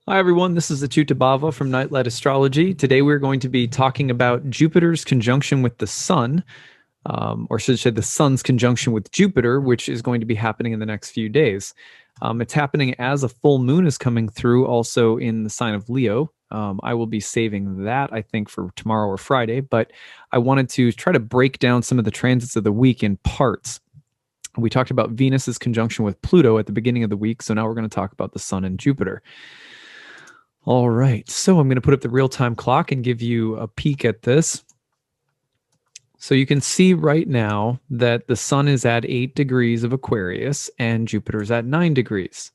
Hi, everyone. This is acyuta-bhava from Nightlight Astrology. Today, we're going to be talking about Jupiter's conjunction with the Sun, or should I say the Sun's conjunction with Jupiter, which is going to be happening in the next few days. It's happening as a full moon is coming through, also in the sign of Leo. I will be saving that, I think, for tomorrow or Friday, but I wanted to try to break down some of the transits of the week in parts. We talked about Venus's conjunction with Pluto at the beginning of the week, so now we're going to talk about the Sun and Jupiter. All right, so I'm going to put up the real-time clock and give you a peek at this. So you can see right now that the Sun is at 8 degrees of Aquarius and Jupiter's at 9 degrees.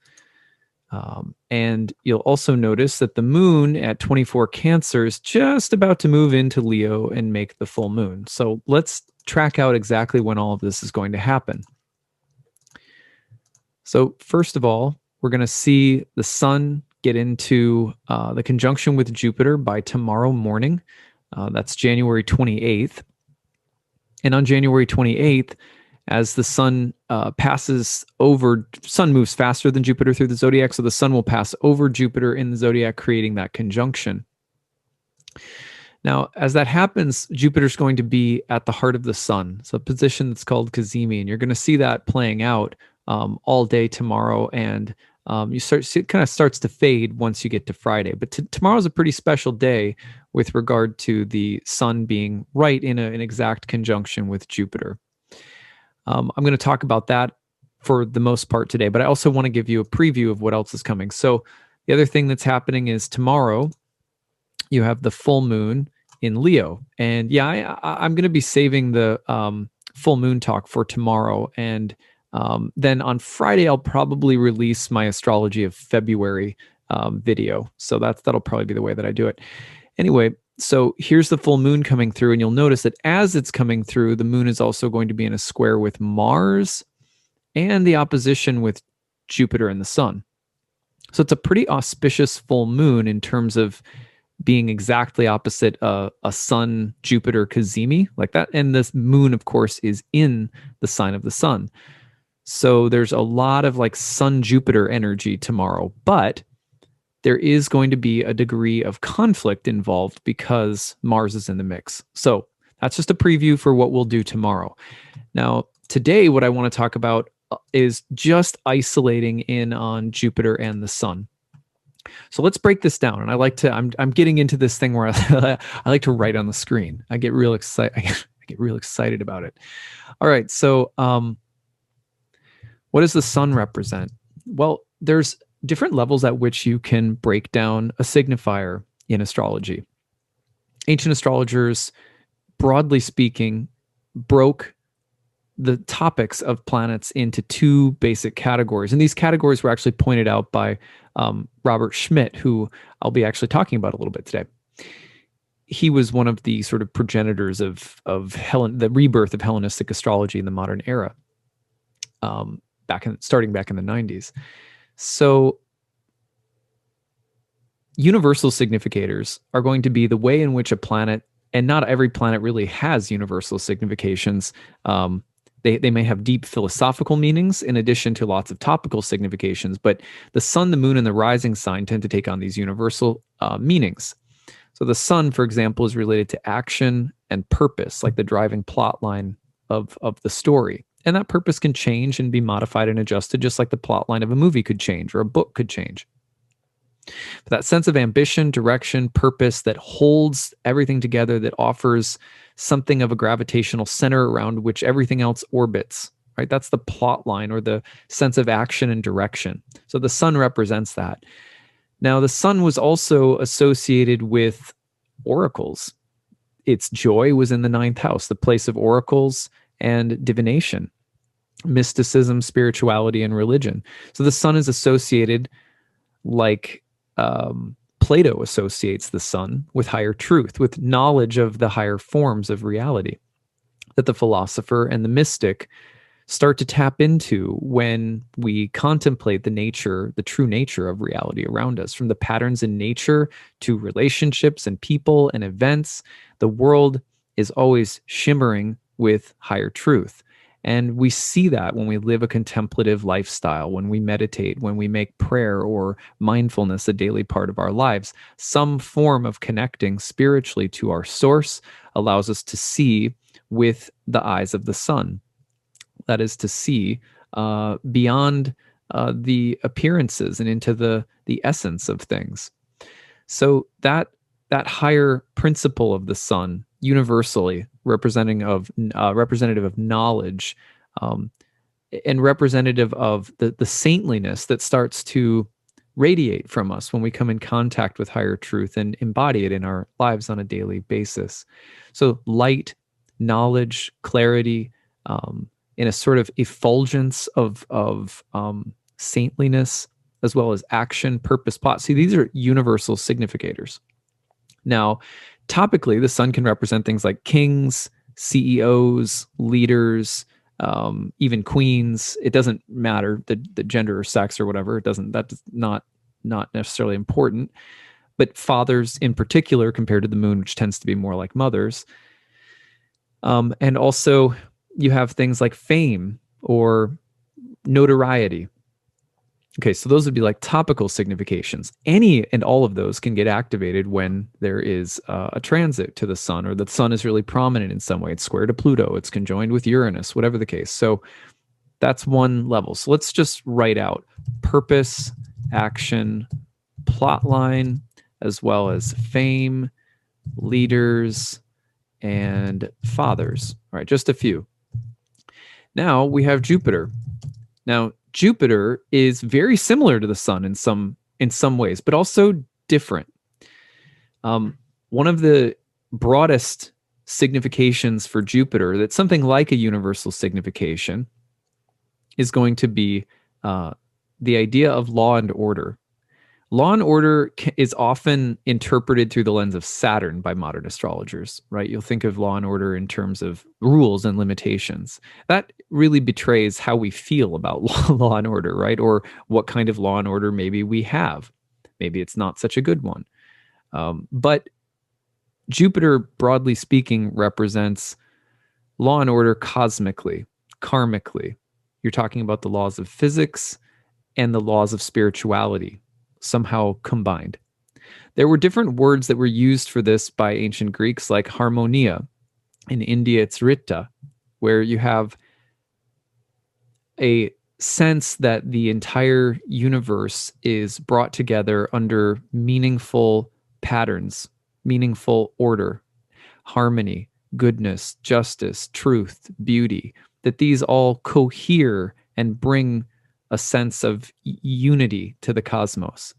And you'll also notice that the Moon at 24 Cancer is just about to move into Leo and make the full moon. So let's track out exactly when all of this is going to happen. So first of all, we're going to see the Sun get into the conjunction with Jupiter by tomorrow morning. That's January 28th. And on January 28th, as the Sun passes over, Sun moves faster than Jupiter through the zodiac, so the Sun will pass over Jupiter in the zodiac, creating that conjunction. Now, as that happens, Jupiter's going to be at the heart of the Sun. It's a position that's called Cazimi, and you're going to see that playing out all day tomorrow, and it kind of starts to fade once you get to Friday. But tomorrow's a pretty special day with regard to the Sun being right in an exact conjunction with Jupiter. I'm going to talk about that for the most part today, but I also want to give you a preview of what else is coming. So the other thing that's happening is tomorrow you have the full moon in Leo. And yeah, I'm going to be saving the full moon talk for tomorrow. And then on Friday, I'll probably release my Astrology of February video. So that'll probably be the way that I do it. Anyway, so here's the full moon coming through, and you'll notice that as it's coming through, the moon is also going to be in a square with Mars and the opposition with Jupiter and the Sun. So it's a pretty auspicious full moon in terms of being exactly opposite a Sun-Jupiter Cazimi like that. And this moon, of course, is in the sign of the Sun. So there's a lot of like Sun-Jupiter energy tomorrow, but there is going to be a degree of conflict involved because Mars is in the mix. So that's just a preview for what we'll do tomorrow. Now, today, what I want to talk about is just isolating in on Jupiter and the Sun. So let's break this down. And I'm getting into this thing where I like to write on the screen. I get real excited about it. All right. So, what does the Sun represent? Well, there's different levels at which you can break down a signifier in astrology. Ancient astrologers, broadly speaking, broke the topics of planets into two basic categories. And these categories were actually pointed out by Robert Schmidt, who I'll be actually talking about a little bit today. He was one of the sort of progenitors of the rebirth of Hellenistic astrology in the modern era, starting back in the 90s. So universal significators are going to be the way in which a planet, and not every planet really has universal significations. They may have deep philosophical meanings in addition to lots of topical significations, but the Sun, the Moon, and the rising sign tend to take on these universal meanings. So the Sun, for example, is related to action and purpose, like the driving plot line of the story. And that purpose can change and be modified and adjusted, just like the plot line of a movie could change or a book could change. But that sense of ambition, direction, purpose that holds everything together, that offers something of a gravitational center around which everything else orbits, right? That's the plot line or the sense of action and direction. So the Sun represents that. Now, the Sun was also associated with oracles. Its joy was in the 9th house, the place of oracles and divination, mysticism, spirituality, and religion. So the Sun is associated, like Plato associates the Sun, with higher truth, with knowledge of the higher forms of reality that the philosopher and the mystic start to tap into when we contemplate the true nature of reality around us. From the patterns in nature to relationships and people and events, the world is always shimmering with higher truth. And we see that when we live a contemplative lifestyle, when we meditate, when we make prayer or mindfulness a daily part of our lives. Some form of connecting spiritually to our source allows us to see with the eyes of the sun. That is to see beyond the appearances and into the essence of things. So that higher principle of the sun, universally representative of knowledge, um, and representative of the saintliness that starts to radiate from us when we come in contact with higher truth and embody it in our lives on a daily basis. So light, knowledge, clarity, in a sort of effulgence of saintliness, as well as action, purpose, plot. See, these are universal significators. Now, topically, the sun can represent things like kings, CEOs, leaders, even queens. It doesn't matter the gender or sex or whatever. It doesn't. That's not necessarily important. But fathers, in particular, compared to the moon, which tends to be more like mothers. And also, you have things like fame or notoriety. Okay, so those would be like topical significations. Any and all of those can get activated when there is a transit to the sun, or the sun is really prominent in some way. It's square to Pluto, it's conjoined with Uranus, whatever the case. So that's one level. So let's just write out purpose, action, plot line, as well as fame, leaders, and fathers. All right, just a few. Now we have Jupiter. Now, Jupiter is very similar to the sun in some ways, but also different. One of the broadest significations for Jupiter, that's something like a universal signification, is going to be the idea of law and order. Law and order is often interpreted through the lens of Saturn by modern astrologers, right? You'll think of law and order in terms of rules and limitations. That really betrays how we feel about law and order, right? Or what kind of law and order maybe we have. Maybe it's not such a good one. But Jupiter, broadly speaking, represents law and order cosmically, karmically. You're talking about the laws of physics and the laws of spirituality, somehow combined. There were different words that were used for this by ancient Greeks, like harmonia. In India, it's ritta, where you have a sense that the entire universe is brought together under meaningful patterns, meaningful order, harmony, goodness, justice, truth, beauty, that these all cohere and bring a sense of unity to the cosmos.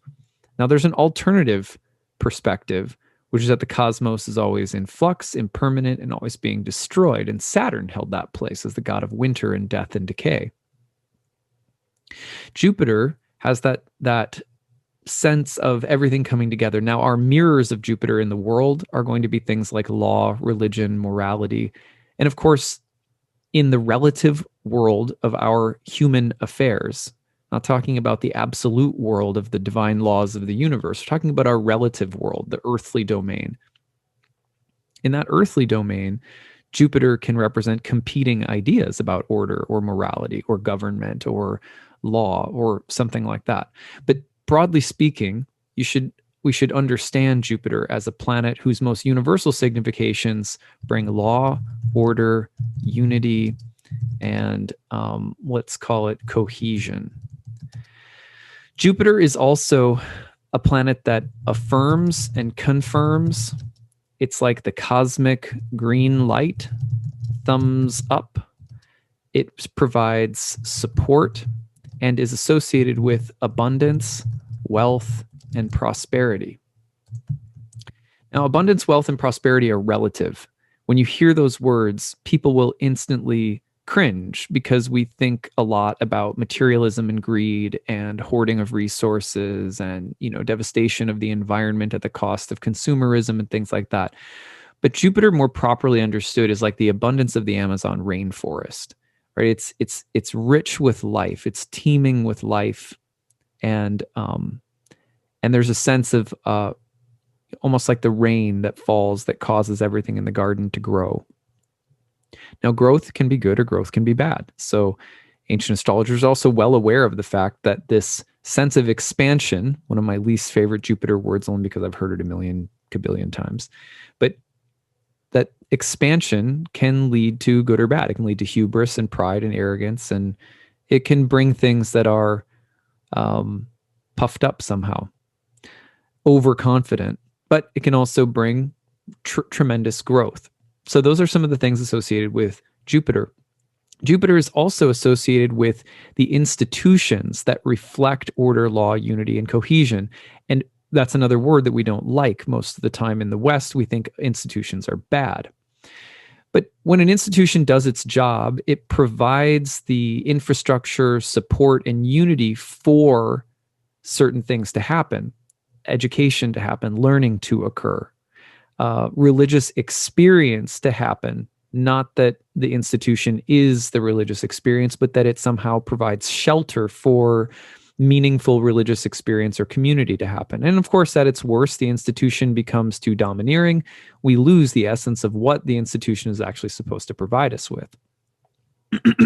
Now, there's an alternative perspective, which is that the cosmos is always in flux, impermanent, and always being destroyed. And Saturn held that place as the god of winter and death and decay. Jupiter has that sense of everything coming together. Now, our mirrors of Jupiter in the world are going to be things like law, religion, morality, and of course, in the relative world of our human affairs. Not talking about the absolute world of the divine laws of the universe. We're talking about our relative world, the earthly domain. In that earthly domain, Jupiter can represent competing ideas about order or morality or government or law or something like that. But broadly speaking, we should understand Jupiter as a planet whose most universal significations bring law, order, unity, and let's call it cohesion. Jupiter is also a planet that affirms and confirms. It's like the cosmic green light, thumbs up. It provides support and is associated with abundance, wealth, and prosperity. Now, abundance, wealth, and prosperity are relative. When you hear those words, people will instantly cringe because we think a lot about materialism and greed and hoarding of resources and, devastation of the environment at the cost of consumerism and things like that. But Jupiter, more properly understood, is like the abundance of the Amazon rainforest, right? It's rich with life. It's teeming with life, and there's a sense of almost like the rain that falls that causes everything in the garden to grow. Now, growth can be good or growth can be bad. So ancient astrologers are also well aware of the fact that this sense of expansion, one of my least favorite Jupiter words, only because I've heard it a million kabillion times, but that expansion can lead to good or bad. It can lead to hubris and pride and arrogance, and it can bring things that are puffed up somehow, overconfident, but it can also bring tremendous growth. So those are some of the things associated with Jupiter. Jupiter is also associated with the institutions that reflect order, law, unity, and cohesion. And that's another word that we don't like most of the time in the West. We think institutions are bad. But when an institution does its job, it provides the infrastructure, support, and unity for certain things to happen, education to happen, learning to occur, religious experience to happen. Not that the institution is the religious experience, but that it somehow provides shelter for meaningful religious experience or community to happen. And of course, at its worst, the institution becomes too domineering. We lose the essence of what the institution is actually supposed to provide us with.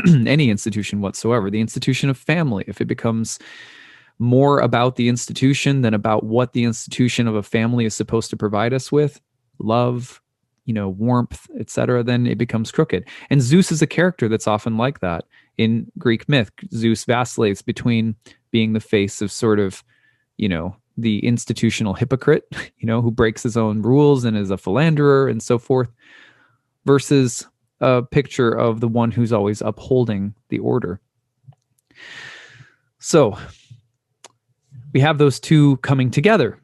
Any institution whatsoever, the institution of family, if it becomes more about the institution than about what the institution of a family is supposed to provide us with, love, warmth, etc., then it becomes crooked. And Zeus is a character that's often like that. In Greek myth, Zeus vacillates between being the face of sort of, the institutional hypocrite, who breaks his own rules and is a philanderer and so forth, versus a picture of the one who's always upholding the order. So we have those two coming together.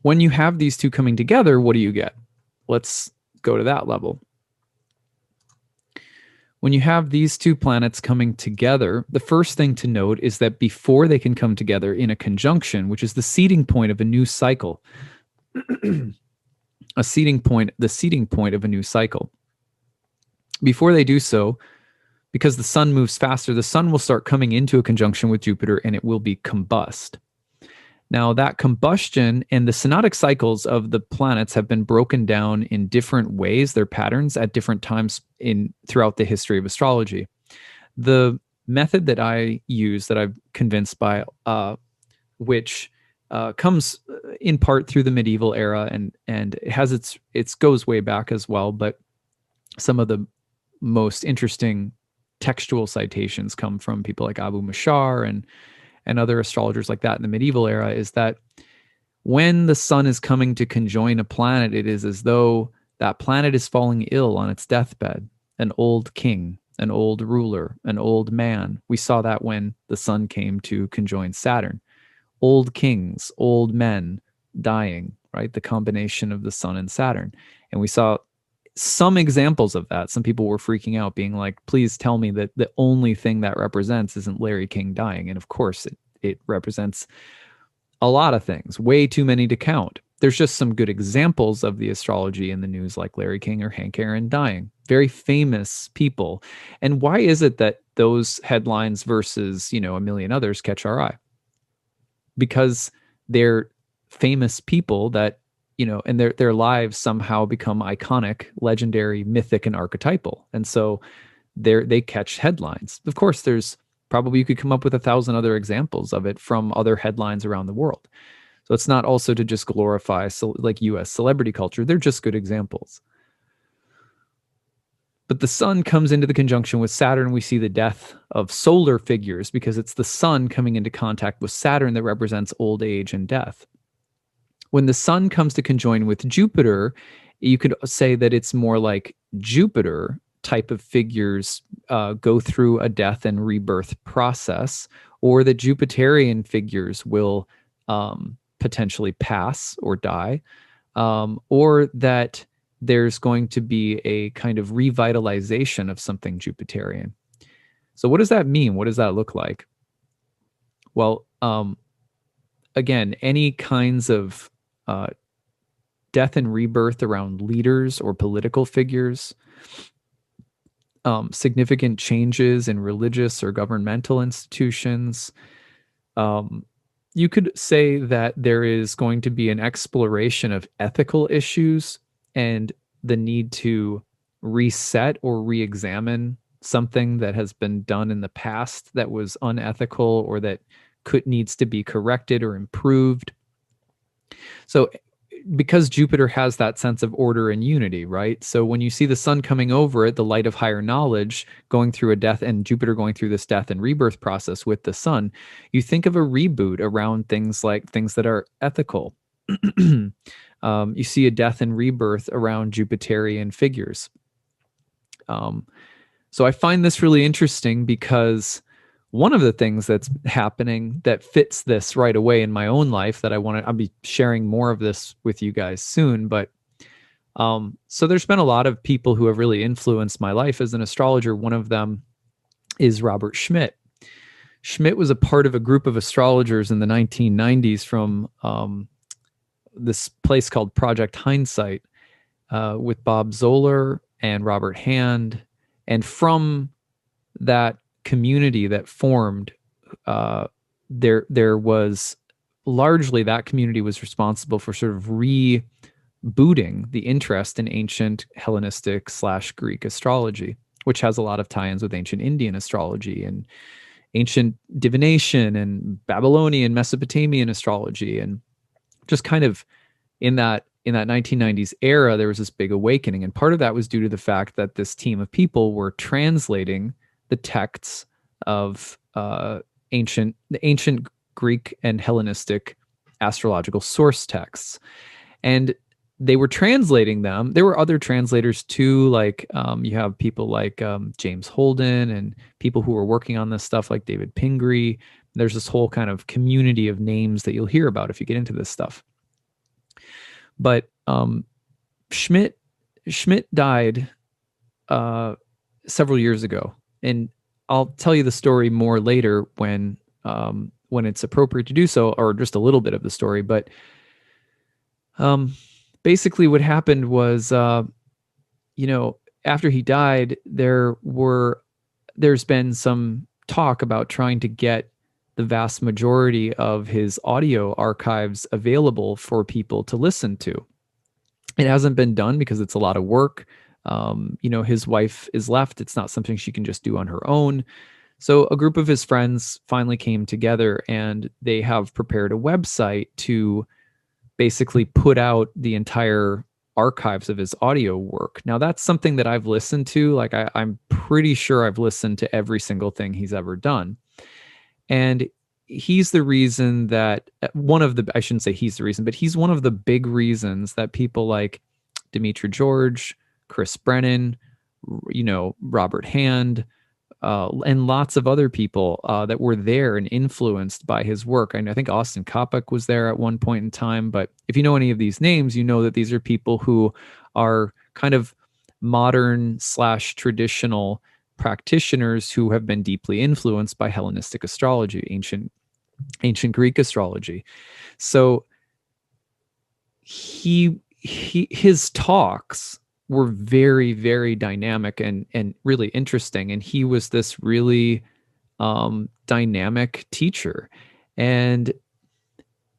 When you have these two coming together, what do you get? Let's go to that level. When you have these two planets coming together, the first thing to note is that before they can come together in a conjunction, which is the seeding point of a new cycle, the seeding point of a new cycle, before they do so, because the sun moves faster, the sun will start coming into a conjunction with Jupiter and it will be combust. Now, that combustion and the synodic cycles of the planets have been broken down in different ways, their patterns at different times throughout the history of astrology. The method that I use, that I've convinced by, which comes in part through the medieval era and it has it goes way back as well, but some of the most interesting textual citations come from people like Abu Mashar and other astrologers like that in the medieval era, is that when the sun is coming to conjoin a planet, it is as though that planet is falling ill on its deathbed. An old king, an old ruler, an old man. We saw that when the sun came to conjoin Saturn. Old kings, old men dying, right? The combination of the sun and Saturn. And we saw some examples of that. Some people were freaking out, being like, please tell me that the only thing that represents isn't Larry King dying. And of course, it represents a lot of things, way too many to count. There's just some good examples of the astrology in the news, like Larry King or Hank Aaron dying. Very famous people. And why is it that those headlines versus, a million others catch our eye? Because they're famous people that, and their lives somehow become iconic, legendary, mythic, and archetypal. And so they catch headlines. Of course, there's probably, you could come up with 1,000 other examples of it from other headlines around the world. So it's not also to just glorify like US celebrity culture. They're just good examples. But the sun comes into the conjunction with Saturn. We see the death of solar figures because it's the sun coming into contact with Saturn that represents old age and death. When the sun comes to conjoin with Jupiter, you could say that it's more like Jupiter type of figures go through a death and rebirth process, or that Jupiterian figures will potentially pass or die, or that there's going to be a kind of revitalization of something Jupiterian. So what does that mean? What does that look like? Well, again, any kinds of death and rebirth around leaders or political figures, significant changes in religious or governmental institutions. You could say that there is going to be an exploration of ethical issues and the need to reset or re-examine something that has been done in the past that was unethical or that needs to be corrected or improved. So because Jupiter has that sense of order and unity, right? So when you see the sun coming over it, the light of higher knowledge going through a death, and Jupiter going through this death and rebirth process with the sun, you think of a reboot around things like things that are ethical. You see a death and rebirth around Jupiterian figures. So I find this really interesting because one of the things that's happening that fits this right away in my own life that I'll be sharing more of this with you guys soon. But so there's been a lot of people who have really influenced my life as an astrologer. One of them is Robert Schmidt. Schmidt was a part of a group of astrologers in the 1990s from this place called Project Hindsight with Bob Zoller and Robert Hand. And from that community that formed, there was largely that community was responsible for sort of rebooting the interest in ancient Hellenistic / Greek astrology, which has a lot of tie-ins with ancient Indian astrology and ancient divination and Babylonian Mesopotamian astrology. And just kind of in that 1990s era, there was this big awakening. And part of that was due to the fact that this team of people were translating the texts of the ancient Greek and Hellenistic astrological source texts. And they were translating them. There were other translators too, like you have people like James Holden and people who were working on this stuff like David Pingree. There's this whole kind of community of names that you'll hear about if you get into this stuff. But Schmidt died several years ago, and I'll tell you the story more later when it's appropriate to do so, or just a little bit of the story. But basically, what happened was, after he died, there's been some talk about trying to get the vast majority of his audio archives available for people to listen to. It hasn't been done because it's a lot of work. His wife is left. It's not something she can just do on her own. So a group of his friends finally came together and they have prepared a website to basically put out the entire archives of his audio work. Now that's something that I've listened to. Like I'm pretty sure I've listened to every single thing he's ever done. And he's the reason that I shouldn't say he's the reason, but he's one of the big reasons that people like Demetra George, Chris Brennan, Robert Hand, and lots of other people that were there and influenced by his work. I think Austin Coppock was there at one point in time, but if you know any of these names, you know that these are people who are kind of modern / traditional practitioners who have been deeply influenced by Hellenistic astrology, ancient Greek astrology. So his talks were very, very dynamic and really interesting. And he was this really dynamic teacher. And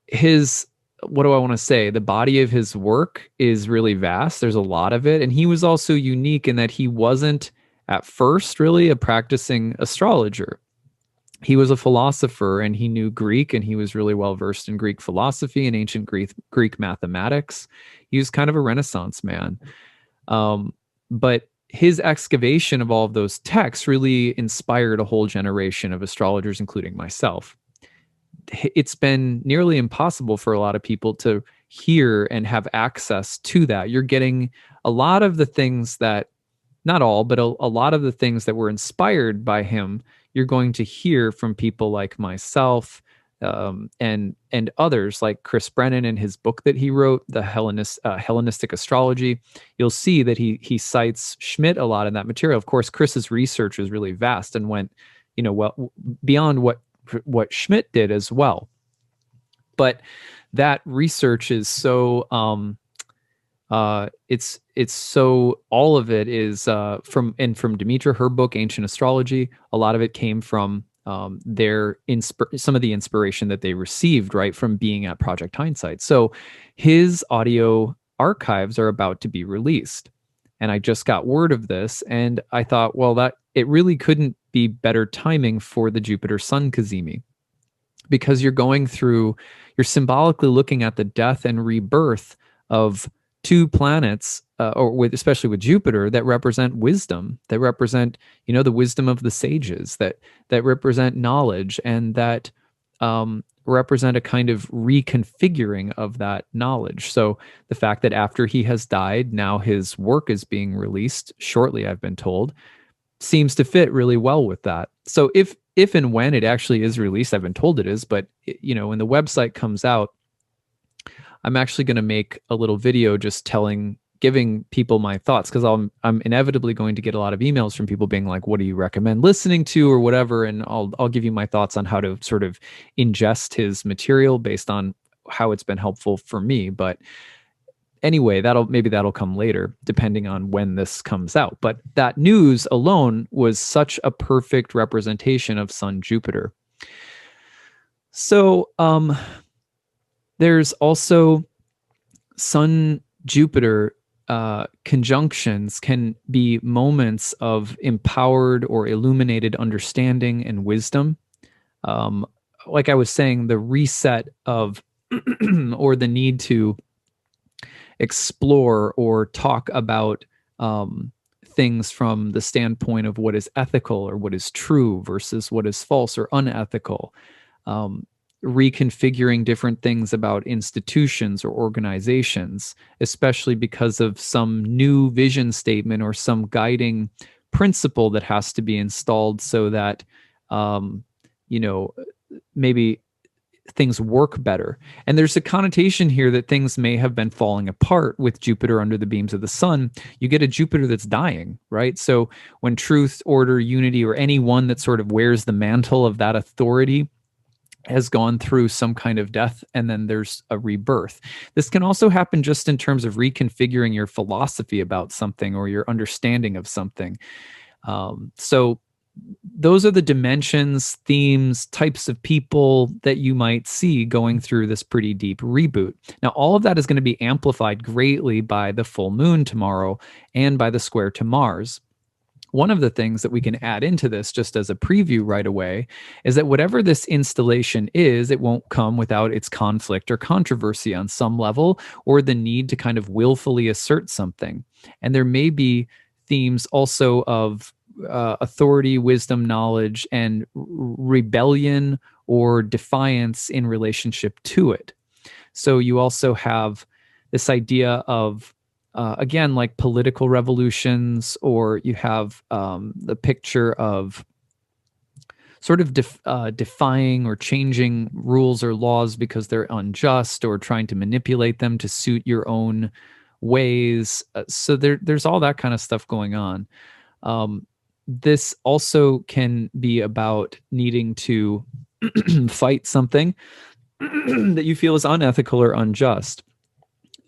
what do I want to say? The body of his work is really vast. There's a lot of it. And he was also unique in that he wasn't at first really a practicing astrologer. He was a philosopher and he knew Greek, and he was really well versed in Greek philosophy and ancient Greek mathematics. He was kind of a Renaissance man. But his excavation of all of those texts really inspired a whole generation of astrologers, including myself. It's been nearly impossible for a lot of people to hear and have access to that. You're getting a lot of the things that, not all, but a lot of the things that were inspired by him, you're going to hear from people like myself and others like Chris Brennan in his book that he wrote, The Hellenistic Astrology. You'll see that he cites Schmidt a lot in that material. Of course, Chris's research was really vast and went, well beyond what Schmidt did as well. But that research is so it's so, all of it is from Demetra, her book Ancient Astrology. A lot of it came from some of the inspiration that they received right from being at Project Hindsight. So his audio archives are about to be released. And I just got word of this, and I thought, well, that it really couldn't be better timing for the Jupiter Sun cazimi, because you're symbolically looking at the death and rebirth of two planets, especially with Jupiter, that represent wisdom, that represent, the wisdom of the sages, that represent knowledge, and that represent a kind of reconfiguring of that knowledge. So the fact that after he has died, now his work is being released shortly, I've been told, seems to fit really well with that. So if and when it actually is released, I've been told it is, but when the website comes out, I'm actually going to make a little video just giving people my thoughts, because I'm inevitably going to get a lot of emails from people being like, what do you recommend listening to or whatever, and I'll give you my thoughts on how to sort of ingest his material based on how it's been helpful for me. But anyway, that'll come later, depending on when this comes out. But that news alone was such a perfect representation of Sun Jupiter. So there's also Sun Jupiter conjunctions can be moments of empowered or illuminated understanding and wisdom. Like I was saying, the reset of or the need to explore or talk about things from the standpoint of what is ethical or what is true versus what is false or unethical. Reconfiguring different things about institutions or organizations, especially because of some new vision statement or some guiding principle that has to be installed so that, maybe things work better. And there's a connotation here that things may have been falling apart with Jupiter under the beams of the sun. You get a Jupiter that's dying, right? So when truth, order, unity, or anyone that sort of wears the mantle of that authority has gone through some kind of death, and then there's a rebirth. This can also happen just in terms of reconfiguring your philosophy about something or your understanding of something. So those are the dimensions, themes, types of people that you might see going through this pretty deep reboot. Now, all of that is going to be amplified greatly by the full moon tomorrow and by the square to Mars. One of the things that we can add into this, just as a preview right away, is that whatever this installation is, it won't come without its conflict or controversy on some level, or the need to kind of willfully assert something. And there may be themes also of authority, wisdom, knowledge, and rebellion or defiance in relationship to it. So you also have this idea of, again, like political revolutions, or you have the picture of sort of defying or changing rules or laws because they're unjust, or trying to manipulate them to suit your own ways. So there's all that kind of stuff going on. This also can be about needing to fight something that you feel is unethical or unjust.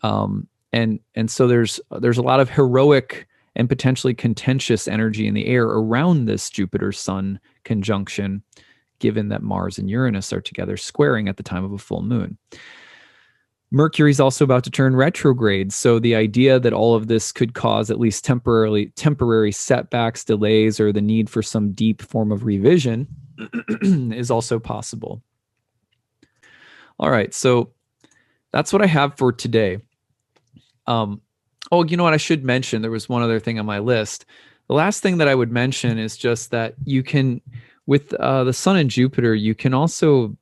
And so there's a lot of heroic and potentially contentious energy in the air around this Jupiter-Sun conjunction, given that Mars and Uranus are together squaring at the time of a full moon. Mercury's also about to turn retrograde, so the idea that all of this could cause at least temporary setbacks, delays, or the need for some deep form of revision is also possible. All right, so that's what I have for today. Oh, you know what? I should mention, there was one other thing on my list. The last thing that I would mention is just that you can, with the Sun and Jupiter, you can also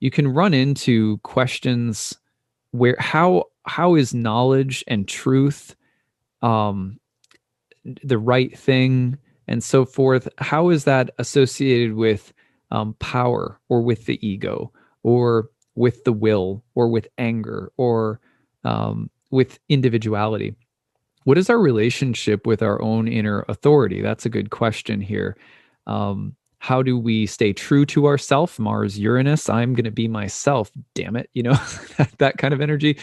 you can run into questions where how is knowledge and truth the right thing and so forth? How is that associated with power, or with the ego, or with the will, or with anger, or with individuality? What is our relationship with our own inner authority? That's a good question here. How do we stay true to ourself? Mars, Uranus, I'm going to be myself, damn it, that kind of energy,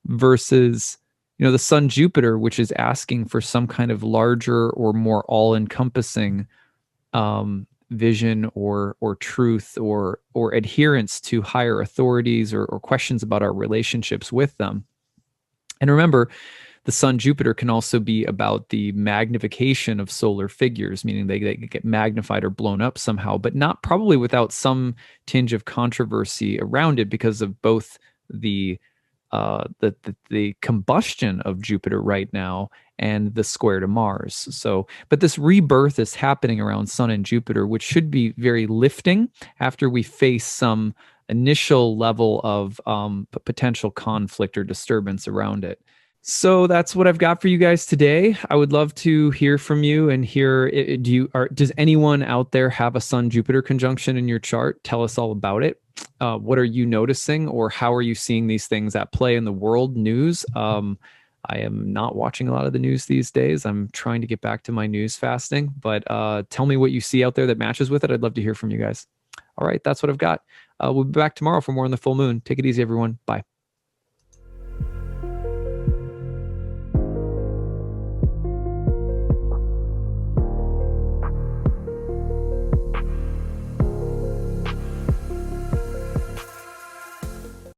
versus, the Sun, Jupiter, which is asking for some kind of larger or more all-encompassing vision or truth or adherence to higher authorities, or questions about our relationships with them. And remember, the Sun Jupiter can also be about the magnification of solar figures, meaning they get magnified or blown up somehow, but not probably without some tinge of controversy around it because of both the the combustion of Jupiter right now and the square to Mars. So, but this rebirth is happening around Sun and Jupiter, which should be very lifting after we face some initial level of potential conflict or disturbance around it. So that's what I've got for you guys today. I would love to hear from you and hear, does anyone out there have a Sun Jupiter conjunction in your chart? Tell us all about it. What are you noticing, or how are you seeing these things at play in the world news? I am not watching a lot of the news these days. I'm trying to get back to my news fasting, but tell me what you see out there that matches with it. I'd love to hear from you guys. All right, that's what I've got. We'll be back tomorrow for more on the full moon. Take it easy, everyone. Bye.